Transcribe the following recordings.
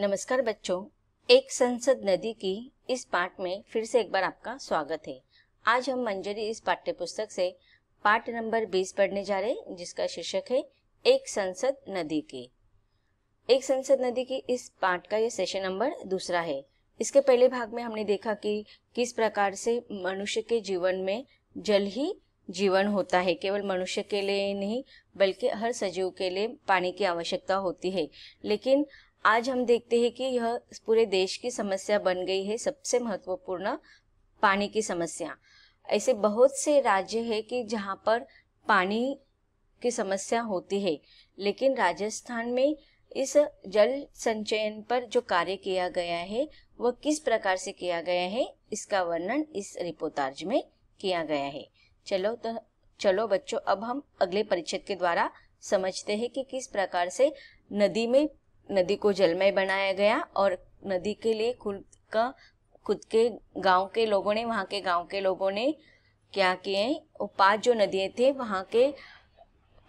नमस्कार बच्चों, एक संसद नदी की इस पाठ में फिर से एक बार आपका स्वागत है। आज हम मंजरी इस पाठ्य पुस्तक से पाठ नंबर 20 पढ़ने जा रहे हैं, जिसका शीर्षक है एक संसद नदी की। एक संसद नदी की इस पाठ का ये सेशन नंबर 2 है। इसके पहले भाग में हमने देखा कि किस प्रकार से मनुष्य के जीवन में जल ही जीवन होता है। केवल मनुष्य के लिए नहीं बल्कि हर सजीव के लिए पानी की आवश्यकता होती है। लेकिन आज हम देखते हैं कि यह पूरे देश की समस्या बन गई है, सबसे महत्वपूर्ण पानी की समस्या। ऐसे बहुत से राज्य हैं कि जहां पर पानी की समस्या होती है, लेकिन राजस्थान में इस जल संचयन पर जो कार्य किया गया है वह किस प्रकार से किया गया है, इसका वर्णन इस रिपोर्टाज में किया गया है। चलो बच्चों, अब हम अगले परिच्छेद के द्वारा समझते हैं कि किस प्रकार से नदी को जलमय बनाया गया और नदी के लिए खुद के गांव के लोगों ने, वहां के गांव के लोगों ने क्या किए। वो 5 जो नदियां थे, वहां के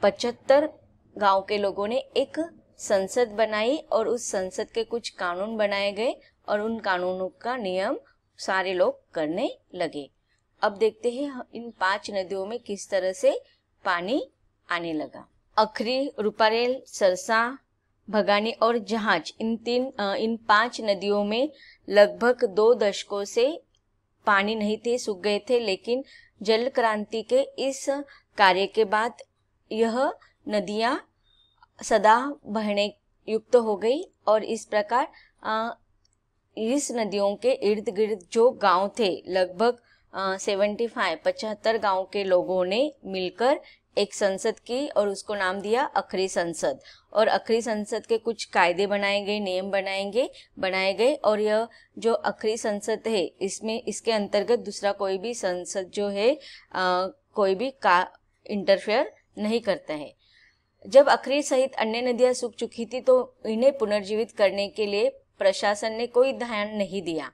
75 गांव के लोगों ने एक संसद बनाई और उस संसद के कुछ कानून बनाए गए और उन कानूनों का नियम सारे लोग करने लगे। अब देखते हैं इन 5 नदियों में किस तरह से पानी आने लगा। अखरी, रूपारेल, सरसा, भगानी और जहाज, इन 5 नदियों में लगभग 2 दशकों से पानी नहीं थे, सूख गए थे। लेकिन जल क्रांति के इस कार्य के बाद यह नदियां सदा बहने युक्त हो गई और इस प्रकार इस नदियों के इर्द गिर्द जो गांव थे, लगभग 75 गांव के लोगों ने मिलकर एक संसद की और उसको नाम दिया अखरी संसद। और अखरी संसद के कुछ कायदे बनाए गए, नियम बनाए गए और यह जो अखरी संसद है, इसके अंतर्गत दूसरा कोई भी संसद जो है कोई भी इंटरफेयर नहीं करता है। जब अखरी सहित अन्य नदियां सूख चुकी थी तो इन्हें पुनर्जीवित करने के लिए प्रशासन ने कोई ध्यान नहीं दिया।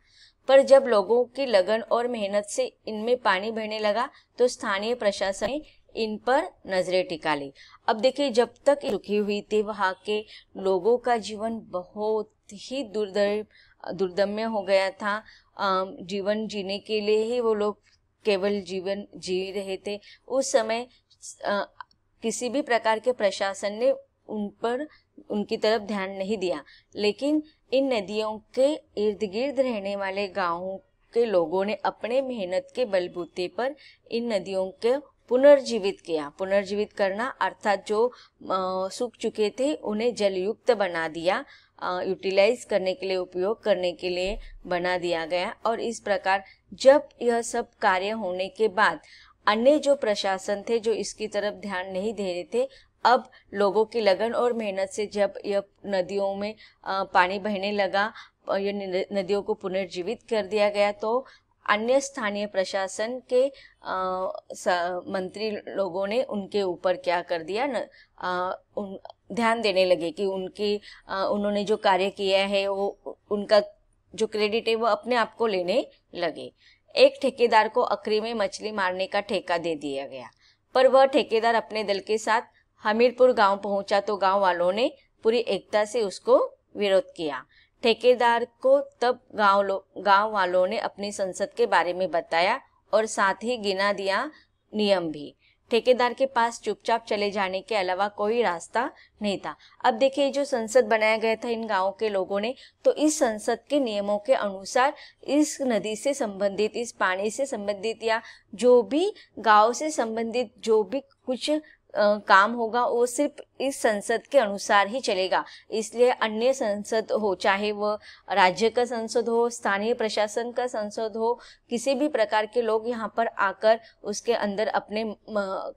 पर जब लोगों की लगन और मेहनत से इनमें पानी बहने लगा तो स्थानीय प्रशासन ने इन पर नजरें टिका ली। अब देखिए, जब तक रुकी हुई थी वहां के लोगों का जीवन बहुत ही दुर्दम्य हो गया था। जीवन जीने के लिए ही वो लोग केवल जीवन जी रहे थे। उस समय किसी भी प्रकार के प्रशासन ने उनकी तरफ ध्यान नहीं दिया। लेकिन इन नदियों के इर्द गिर्द रहने वाले गांवों के लोगों ने अपने मेहनत के बलबूते पर इन नदियों के पुनर्जीवित करना अर्थात जो सूख चुके थे उन्हें जलयुक्त बना दिया, यूटिलाइज करने के लिए, उपयोग करने के लिए बना दिया गया। और इस प्रकार जब यह सब कार्य होने के बाद अन्य जो प्रशासन थे जो इसकी तरफ ध्यान नहीं दे रहे थे, अब लोगों की लगन और मेहनत से जब यह नदियों में पानी बहने लगा और ये नदियों को पुनर्जीवित कर दिया गया, तो अन्य स्थानीय प्रशासन के मंत्री लोगों ने उनके ऊपर क्या कर दिया, ध्यान देने लगे कि उन्होंने जो कार्य किया है वो उनका जो क्रेडिट है वो अपने आप को लेने लगे। एक ठेकेदार को अखरी में मछली मारने का ठेका दे दिया गया, पर वह ठेकेदार अपने दल के साथ हमीरपुर गांव पहुंचा तो गांव वालों ने पूरी एकता से उसको विरोध किया। ठेकेदार को तब गांव वालों ने अपनी संसद के बारे में बताया और साथ ही गिना दिया नियम भी। ठेकेदार के पास चुपचाप चले जाने के अलावा कोई रास्ता नहीं था। अब देखिए, जो संसद बनाया गया था इन गांवों के लोगों ने, तो इस संसद के नियमों के अनुसार इस नदी से संबंधित, इस पानी से संबंधित या जो भी गांव से संबंधित जो भी कुछ काम होगा वो सिर्फ इस संसद के अनुसार ही चलेगा। इसलिए अन्य संसद हो, चाहे वह राज्य का संसद हो, स्थानीय प्रशासन का संसद हो, किसी भी प्रकार के लोग यहाँ पर आकर उसके अंदर अपने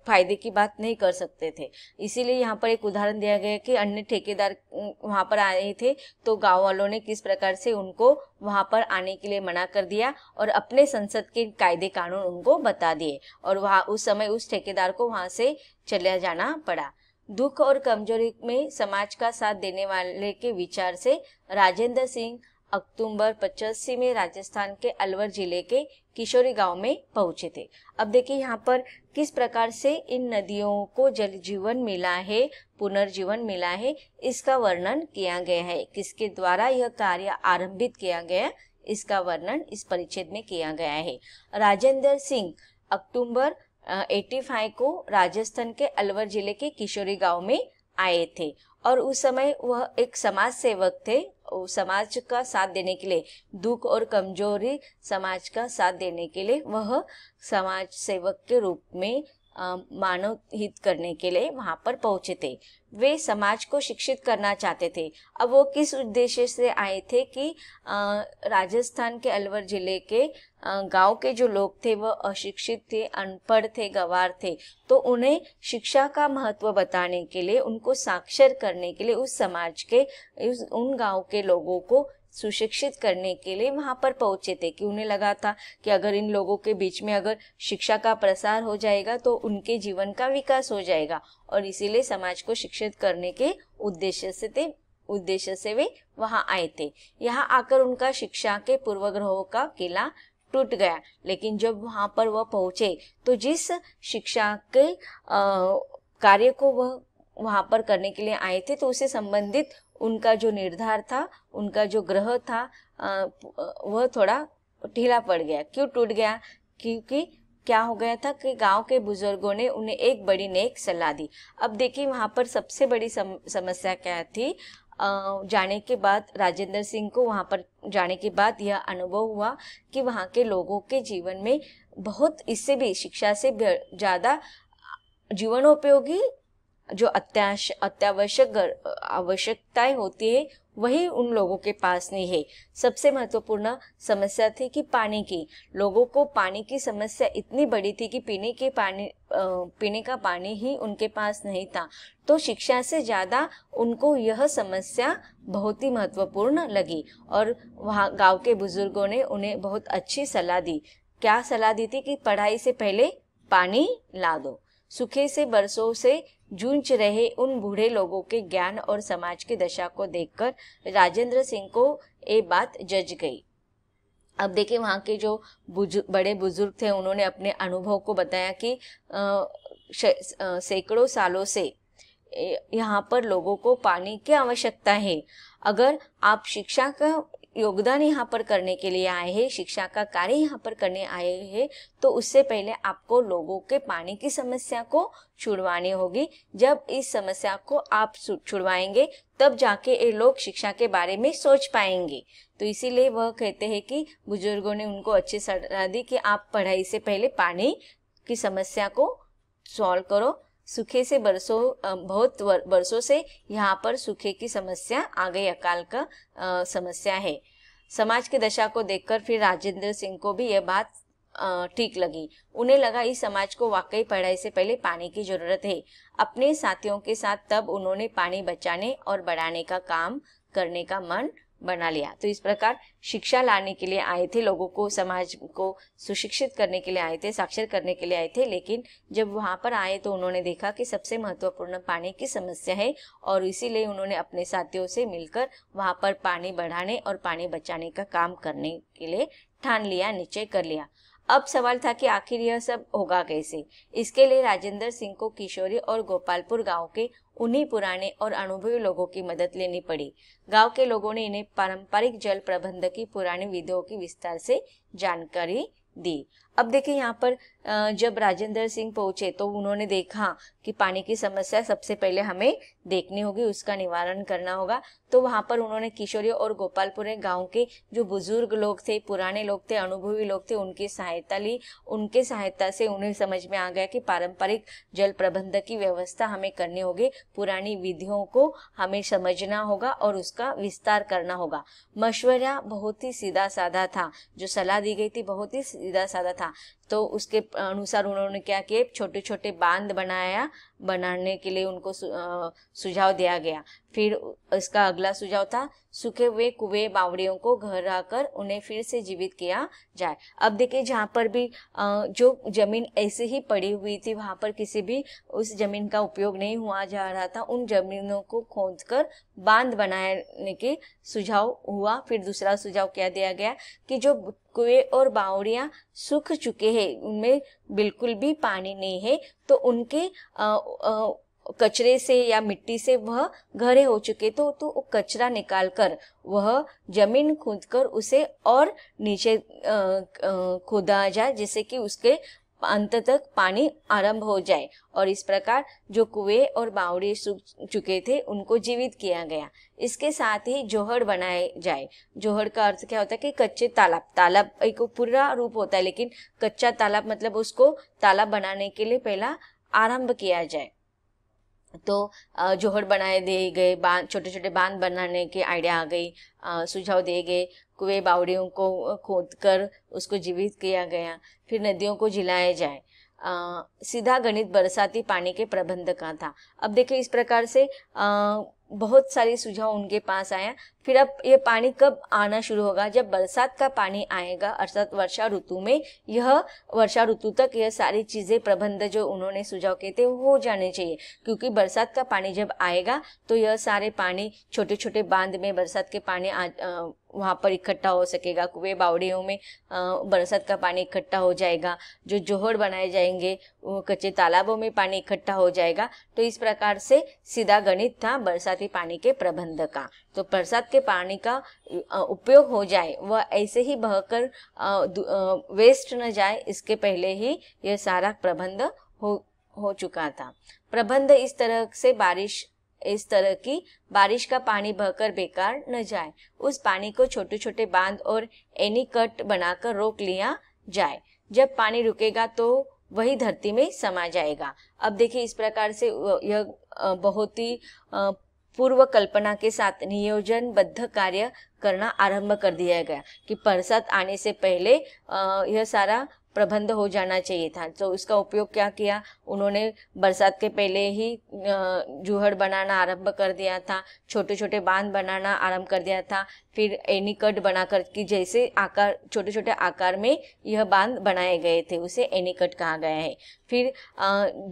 फायदे की बात नहीं कर सकते थे। इसीलिए यहाँ पर एक उदाहरण दिया गया कि अन्य ठेकेदार वहाँ पर आए थे तो गाँव वालों ने किस प्रकार से उनको वहाँ पर आने के लिए मना कर दिया और अपने संसद के कायदे कानून उनको बता दिए और वहाँ उस समय उस ठेकेदार को वहाँ से चला जाना पड़ा। दुख और कमजोरी में समाज का साथ देने वाले के विचार से राजेंद्र सिंह अक्टूबर 85 में राजस्थान के अलवर जिले के किशोरी गांव में पहुंचे थे। अब देखिए यहाँ पर किस प्रकार से इन नदियों को जल जीवन मिला है, पुनर्जीवन मिला है, इसका वर्णन किया गया है। किसके द्वारा यह कार्य आरंभित किया गया, इसका वर्णन इस परिच्छेद में किया गया है। राजेंद्र सिंह अक्टूबर 85 को राजस्थान के अलवर जिले के किशोरी गांव में आए थे और उस समय वह एक समाज सेवक थे। समाज का साथ देने के लिए, दुख और कमजोरी समाज का साथ देने के लिए वह समाज सेवक के रूप में मानव हित करने के लिए वहां पर पहुंचे थे। वे समाज को शिक्षित करना चाहते थे। अब वो किस उद्देश्य से आए थे कि राजस्थान के अलवर जिले के गांव के जो लोग थे वह अशिक्षित थे, अनपढ़ थे, गंवार थे, तो उन्हें शिक्षा का महत्व बताने के लिए, उनको साक्षर करने के लिए, उस समाज के उन गांव के लोगों को सुशिक्षित करने के लिए वहां पर पहुंचे थे कि उन्हें लगा था कि अगर इन लोगों के बीच में अगर शिक्षा का प्रसार हो जाएगा तो उनके जीवन का विकास हो जाएगा और इसीलिए समाज को शिक्षित करने के उद्देश्य से वे वहां आए थे। यहाँ आकर उनका शिक्षा के पूर्वग्रहों का किला टूट गया, लेकिन जब वहां पर वह पहुंचे तो जिस शिक्षा के कार्य को वह वहां पर करने के लिए आए थे तो उससे संबंधित उनका जो निर्धार था, उनका जो ग्रह था वह थोड़ा ढीला पड़ गया। क्यों टूट गया? क्योंकि क्या हो गया था कि गांव के बुजुर्गों ने उन्हें एक बड़ी नेक सलाह दी। अब देखिए वहां पर सबसे बड़ी समस्या क्या थी। जाने के बाद, राजेंद्र सिंह को वहां पर जाने के बाद यह अनुभव हुआ कि वहां के लोगों के जीवन में बहुत, इससे भी शिक्षा से ज्यादा जीवनोपयोगी जो अत्यावश्यक आवश्यकताएं होती है वही उन लोगों के पास नहीं है। सबसे महत्वपूर्ण समस्या थी कि पानी की, लोगों को पानी की समस्या इतनी बड़ी थी कि पीने का पानी ही उनके पास नहीं था। तो शिक्षा से ज्यादा उनको यह समस्या बहुत ही महत्वपूर्ण लगी और वहाँ गांव के बुजुर्गों ने उन्हें बहुत अच्छी सलाह दी। क्या सलाह दी थी कि पढ़ाई से पहले पानी ला दो। सूखे से बरसों से जूझ रहे उन बूढ़े लोगों के ज्ञान और समाज की दशा को देखकर राजेंद्र सिंह को ये बात जज गई। अब देखिए वहाँ के जो बड़े बुजुर्ग थे उन्होंने अपने अनुभव को बताया कि सैकड़ों सालों से यहाँ पर लोगों को पानी की आवश्यकता है। अगर आप शिक्षा का योगदान यहाँ पर करने के लिए आए हैं, शिक्षा का कार्य यहाँ पर करने आए हैं, तो उससे पहले आपको लोगों के पानी की समस्या को छुड़वानी होगी। जब इस समस्या को आप छुड़वाएंगे तब जाके ये लोग शिक्षा के बारे में सोच पाएंगे। तो इसीलिए वह कहते हैं कि बुजुर्गों ने उनको अच्छी सलाह दी कि आप पढ़ाई से पहले पानी की समस्या को सॉल्व करो। सूखे से बहुत बरसों से यहाँ पर सूखे की समस्या आ गई, अकाल का समस्या है। समाज की दशा को देखकर फिर राजेंद्र सिंह को भी यह बात ठीक लगी। उन्हें लगा इस समाज को वाकई पढ़ाई से पहले पानी की जरूरत है। अपने साथियों के साथ तब उन्होंने पानी बचाने और बढ़ाने का काम करने का मन बना लिया। तो इस प्रकार शिक्षा लाने के लिए आए थे, लोगों को, समाज को सुशिक्षित करने के लिए आए थे, साक्षर करने के लिए आए थे, लेकिन जब वहां पर आए तो उन्होंने देखा कि सबसे महत्वपूर्ण पानी की समस्या है और इसीलिए उन्होंने अपने साथियों से मिलकर वहां पर पानी बढ़ाने और पानी बचाने का काम करने के लिए ठान लिया, निश्चय कर लिया। अब सवाल था कि आखिर यह सब होगा कैसे। इसके लिए राजेंद्र सिंह को किशोरी और गोपालपुर गांव के उन्हीं पुराने और अनुभवी लोगों की मदद लेनी पड़ी। गांव के लोगों ने इन्हें पारंपरिक जल प्रबंधन की पुरानी विधियों की विस्तार से जानकारी दी। अब देखिए यहाँ पर जब राजेंद्र सिंह पहुंचे तो उन्होंने देखा कि पानी की समस्या सबसे पहले हमें देखनी होगी, उसका निवारण करना होगा। तो वहां पर उन्होंने किशोरी और गोपालपुर गांव के जो बुजुर्ग लोग थे, पुराने लोग थे, अनुभवी लोग थे, उनकी सहायता ली। उनके सहायता से उन्हें समझ में आ गया कि पारंपरिक जल प्रबंधन की व्यवस्था हमें करनी होगी, पुरानी विधियों को हमें समझना होगा और उसका विस्तार करना होगा। मशवरा बहुत ही सीधा साधा था, जो सलाह दी गई थी बहुत ही सीधा साधा था। तो उसके अनुसार उन्होंने क्या किए, छोटे छोटे बांध बनाने के लिए उनको सुझाव दिया गया। फिर इसका अगला सुझाव था सूखे हुए कुएं बावड़ियों को घर आकर उन्हें फिर से जीवित किया जाए। अब देखिए जहाँ पर भी जो जमीन ऐसे ही पड़ी हुई थी, वहां पर किसी भी उस जमीन का उपयोग नहीं हुआ जा रहा था, उन जमीनों को खोदकर बांध बनाने के सुझाव हुआ। फिर दूसरा सुझाव क्या दिया गया कि जो कुएं और बावड़ियां सूख चुके हैं, उनमें बिल्कुल भी पानी नहीं है, तो उनके कचरे से या मिट्टी से वह गहरे हो चुके, तो कचरा निकालकर वह जमीन खोदकर उसे और नीचे खोदा जाए, जिससे कि उसके अंत तक पानी आरंभ हो जाए। और इस प्रकार जो कुएं और बावड़े सूख चुके थे उनको जीवित किया गया। इसके साथ ही जोहड़ बनाए जाए। जोहड़ का अर्थ क्या होता है कि कच्चे तालाब एक पूरा रूप होता है, लेकिन कच्चा तालाब मतलब उसको तालाब बनाने के लिए पहला आरंभ किया जाए। तो जोहड़ बनाए दिए गए, छोटे छोटे बांध बनाने के आइडिया आ गई, सुझाव दिए गए, कुएं बावड़ियों को खोदकर उसको जीवित किया गया। फिर नदियों को जिलाया जाए। सीधा गणित बरसाती पानी के प्रबंध का था। अब देखिए इस प्रकार से बहुत सारे सुझाव उनके पास आया। फिर अब ये पानी कब आना शुरू होगा, जब बरसात का पानी आएगा, अर्थात वर्षा ऋतु में। यह वर्षा ऋतु तक यह सारी चीजें प्रबंध जो उन्होंने सुझाव किए थे हो जाने चाहिए, क्योंकि बरसात का पानी जब आएगा तो यह सारे पानी छोटे छोटे बांध में बरसात के पानी वहां पर इकट्ठा हो सकेगा, कुएं बावड़ियों में बरसात का पानी इकट्ठा हो जाएगा, जो जोहड़ बनाए जाएंगे वो कच्चे तालाबों में पानी इकट्ठा हो जाएगा। तो इस प्रकार से सीधा गणित था बरसाती पानी के प्रबंध का। तो बरसात के पानी का उपयोग हो जाए, वह ऐसे ही बहकर वेस्ट न जाए, इसके पहले ही यह सारा प्रबंध हो चुका था। प्रबंध इस तरह की बारिश का पानी बहकर बेकार न जाए, उस पानी को छोटे छोटे बांध और एनीकट बनाकर रोक लिया जाए। जब पानी रुकेगा तो वही धरती में समा जाएगा। अब देखिए इस प्रकार से यह बहुत ही पूर्व कल्पना के साथ नियोजनबद्ध कार्य करना आरंभ कर दिया गया कि बरसात आने से पहले यह सारा प्रबंध हो जाना चाहिए था। तो इसका उपयोग क्या किया उन्होंने, बरसात के पहले ही जूहड़ बनाना आरंभ कर दिया था, छोटे छोटे बांध बनाना आरंभ कर दिया था। फिर एनीकट बनाकर कि जैसे आकार छोटे छोटे आकार में यह बांध बनाए गए थे, उसे एनीकट कहा गया है। फिर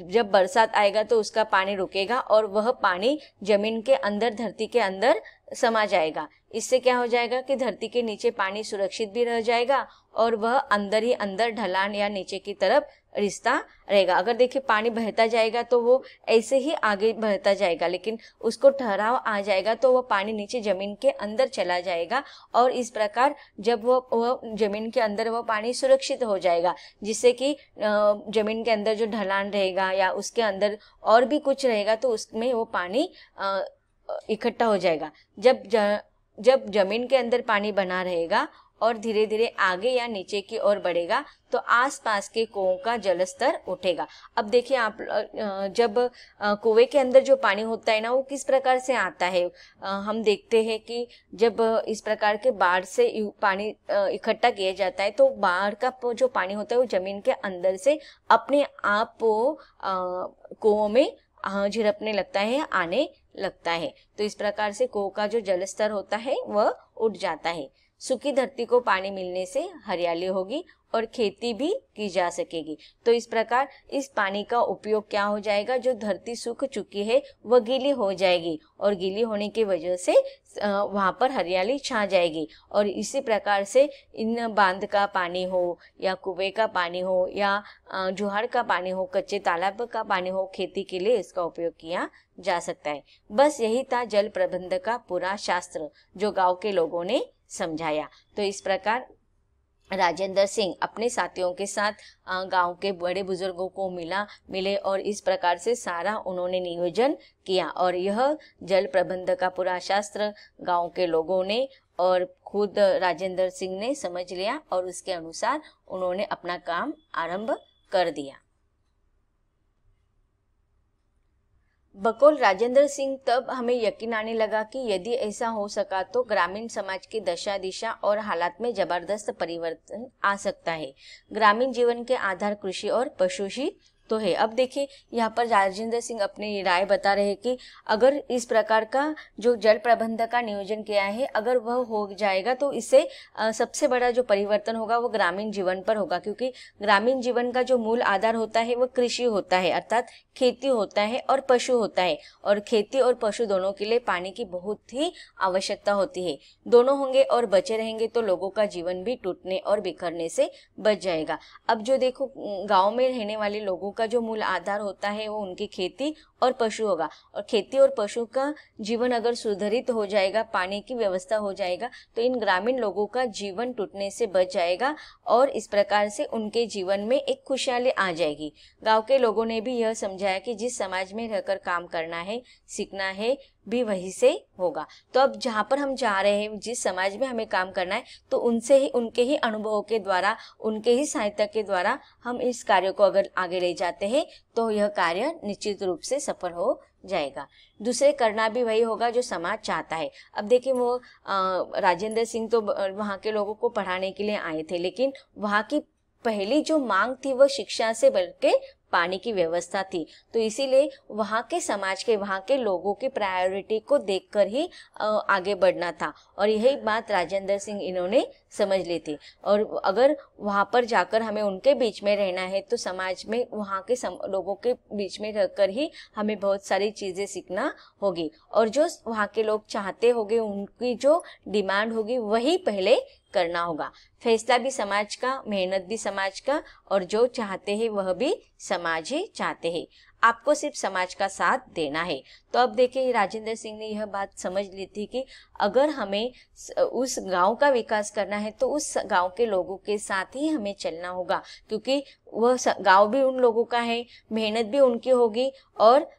जब बरसात आएगा तो उसका पानी रुकेगा और वह पानी जमीन के अंदर, धरती के अंदर समा जाएगा। इससे क्या हो जाएगा कि धरती के नीचे पानी सुरक्षित भी रह जाएगा और वह अंदर ही अंदर ढलान या नीचे की तरफ रिश्ता रहेगा। अगर देखिए पानी बहता जाएगा तो वो ऐसे ही आगे बहता जाएगा, लेकिन उसको ठहराव आ जाएगा तो वह पानी नीचे जमीन के अंदर चला जाएगा और इस प्रकार जब वह जमीन के अंदर वह पानी सुरक्षित हो जाएगा, जिससे कि जमीन के अंदर जो ढलान रहेगा या उसके अंदर और भी कुछ रहेगा तो उसमें वो पानी इकट्ठा हो जाएगा। जब जमीन के अंदर पानी बना रहेगा और धीरे धीरे आगे या नीचे की ओर बढ़ेगा तो आसपास के कुओं का जलस्तर उठेगा। अब देखिए आप जब कुएं के अंदर जो पानी होता है ना, वो किस प्रकार से आता है। हम देखते हैं कि जब इस प्रकार के बाढ़ से पानी इकट्ठा किया जाता है तो बाढ़ का जो पानी होता है वो जमीन के अंदर से अपने आप कुओं में झिरपने लगता है, आने लगता है। तो इस प्रकार से कुओं का जो जलस्तर होता है वह उठ जाता है। सूखी धरती को पानी मिलने से हरियाली होगी और खेती भी की जा सकेगी। तो इस प्रकार इस पानी का उपयोग क्या हो जाएगा, जो धरती सूख चुकी है वह गीली हो जाएगी और गीली होने की वजह से वहां पर हरियाली छा जाएगी। और इसी प्रकार से इन बांध का पानी हो या कुएं का पानी हो या जुहार का पानी हो, कच्चे तालाब का पानी हो, खेती के लिए इसका उपयोग किया जा सकता है। बस यही था जल प्रबंध का पूरा शास्त्र जो गांव के लोगों ने समझाया। तो इस प्रकार राजेंद्र सिंह अपने साथियों के साथ गांव के बड़े बुजुर्गों को मिले और इस प्रकार से सारा उन्होंने नियोजन किया और यह जल प्रबंध का पूरा शास्त्र गांव के लोगों ने और खुद राजेंद्र सिंह ने समझ लिया और उसके अनुसार उन्होंने अपना काम आरंभ कर दिया। बकौल राजेंद्र सिंह तब हमें यकीन आने लगा कि यदि ऐसा हो सका तो ग्रामीण समाज की दशा दिशा और हालात में जबरदस्त परिवर्तन आ सकता है। ग्रामीण जीवन के आधार कृषि और पशु ही तो है। अब देखिए यहाँ पर राजेंद्र सिंह अपनी राय बता रहे हैं कि अगर इस प्रकार का जो जल प्रबंधन का नियोजन किया है अगर वह हो जाएगा तो इससे सबसे बड़ा जो परिवर्तन होगा वो ग्रामीण जीवन पर होगा, क्योंकि ग्रामीण जीवन का जो मूल आधार होता है वो कृषि होता है, अर्थात खेती होता है और पशु होता है, और खेती और पशु दोनों के लिए पानी की बहुत ही आवश्यकता होती है। दोनों होंगे और बचे रहेंगे तो लोगों का जीवन भी टूटने और बिखरने से बच जाएगा। अब जो देखो गाँव में रहने वाले लोगों का जो मूल आधार होता है वो उनकी खेती और पशु होगा, और खेती और पशु का जीवन अगर सुधारित हो जाएगा, पानी की व्यवस्था हो जाएगा तो इन ग्रामीण लोगों का जीवन टूटने से बच जाएगा और इस प्रकार से उनके जीवन में एक खुशहाली आ जाएगी। गांव के लोगों ने भी यह समझाया कि जिस समाज में रहकर काम करना है, सीखना है, भी वहीं से होगा। तो अब जहाँ पर हम जा रहे हैं, जिस समाज में हमें काम करना है, तो उनसे ही, उनके ही अनुभवों के द्वारा, उनके ही सहायता के द्वारा हम इस कार्य को अगर आगे ले जाते हैं तो यह कार्य निश्चित रूप से सफल हो जाएगा। दूसरे करना भी वही होगा जो समाज चाहता है। अब देखिए वो राजेंद्र सिंह तो वहाँ के लोगों को पढ़ाने के लिए आए थे, लेकिन वहाँ की पहली जो मांग थी वह शिक्षा से बल्कि पानी की व्यवस्था थी। तो इसीलिए वहाँ के समाज के, वहाँ के लोगों की प्रायोरिटी को देखकर ही आगे बढ़ना था, और यही बात राजेंद्र सिंह इन्होंने समझ ली थी। और अगर वहाँ पर जाकर हमें उनके बीच में रहना है तो समाज में वहाँ के लोगों के बीच में रहकर ही हमें बहुत सारी चीज़ें सीखना होगी, और जो वहाँ के लोग चाहते होंगे, उनकी जो डिमांड होगी वही पहले करना होगा। फैसला भी समाज का, मेहनत भी समाज का, और जो चाहते हैं वह भी समाज ही चाहते हैं। आपको सिर्फ समाज का साथ देना है। तो अब देखिए राजेंद्र सिंह ने यह बात समझ ली थी कि अगर हमें उस गांव का विकास करना है तो उस गांव के लोगों के साथ ही हमें चलना होगा, क्योंकि वह गांव भी उन लोगों का है, मेहनत भी उनकी होगी, और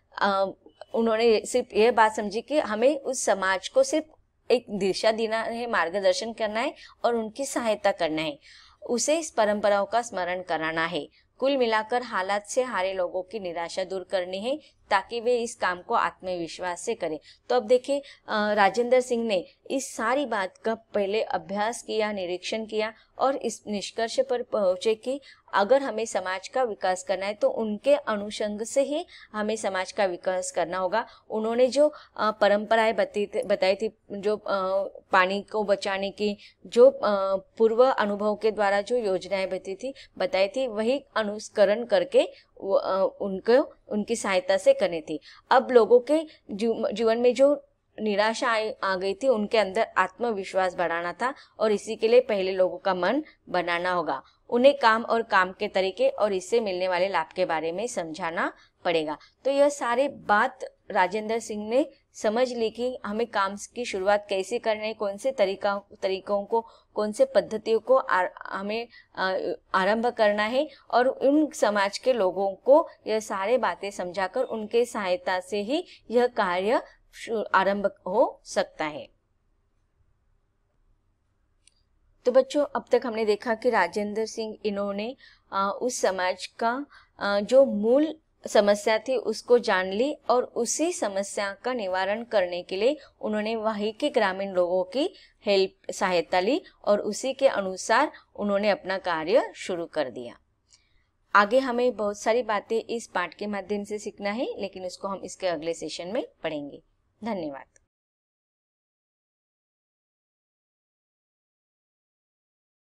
उन्होंने सिर्फ यह बात समझी कि हमें उस समाज को सिर्फ एक दिशा देना है, मार्गदर्शन करना है और उनकी सहायता करना है, उसे इस परंपराओं का स्मरण कराना है। कुल मिलाकर हालात से हारे लोगों की निराशा दूर करनी है ताकि वे इस काम को आत्मविश्वास से करें। तो अब देखिए राजेंद्र सिंह ने इस सारी बात का पहले अभ्यास किया, निरीक्षण किया और इस निष्कर्ष पर पहुंचे कि अगर हमें समाज का विकास करना है तो उनके अनुषंग से ही हमें समाज का विकास करना होगा। उन्होंने जो परंपराएं बताई थी, जो पानी को बचाने की, जो पूर्व अनुभव के द्वारा जो योजनाएं बताई थी वही अनुसरण करके उनको उनकी सहायता से करनी थी। अब लोगों के जीवन में जो निराशा आ गई थी, उनके अंदर आत्मविश्वास बढ़ाना था, और इसी के लिए पहले लोगों का मन बनाना होगा। उन्हें काम और काम के तरीके और इससे मिलने वाले लाभ के बारे में समझाना पड़ेगा। तो यह सारे बात राजेंद्र सिंह ने समझ ली कि हमें काम की शुरुआत कैसे करना है, कौन से तरीकों को, कौन से पद्धतियों को हमें आरंभ करना है, और उन समाज के लोगों को यह सारे बातें समझाकर उनके सहायता से ही यह कार्य आरंभ हो सकता है। तो बच्चों, अब तक हमने देखा कि राजेंद्र सिंह इन्होंने उस समाज का जो मूल समस्या थी उसको जान ली, और उसी समस्या का निवारण करने के लिए उन्होंने वहीं के ग्रामीण लोगों की सहायता ली, और उसी के अनुसार उन्होंने अपना कार्य शुरू कर दिया। आगे हमें बहुत सारी बातें इस पाठ के माध्यम से सीखना है, लेकिन उसको हम इसके अगले सेशन में पढ़ेंगे। धन्यवाद।